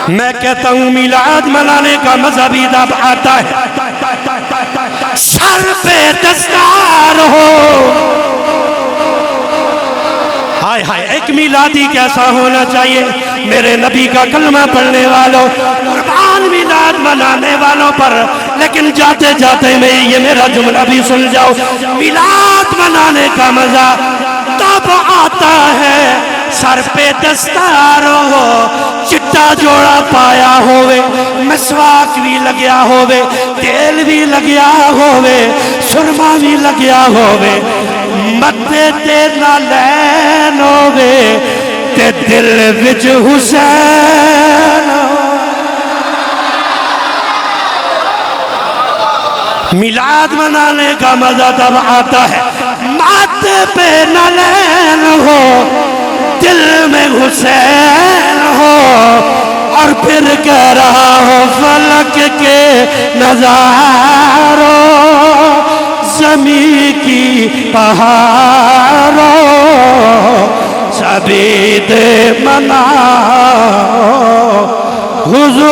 میں کہتا ہوں میلاد منانے کا مزہ بھی تب آتا ہے سر پہ دستار ہو. ہائے ہائے ایک میلادی کیسا ہونا چاہیے میرے نبی کا کلمہ پڑھنے والوں قربان میلاد منانے والوں پر. لیکن جاتے جاتے میں یہ میرا جملہ بھی سن جاؤ. میلاد منانے کا مزہ تب آتا ہے سر پہ دستار ہو, چٹا جوڑا پایا ہوئے, مسواک بھی لگیا ہوئے, تیل بھی لگیا ہوئے, سرما بھی لگیا ہوئے, متے تے نالین ہوئے تے دل وچ حسین ہوئے. میلاد منانے کا مزہ تب آتا ہے ماتھے پہ نالین ہو, دل میں حسین ہو, اور پھر کہہ رہا ہو فلک کے نظاروں زمین کی پہاڑوں سبھی دے مناؤ حضور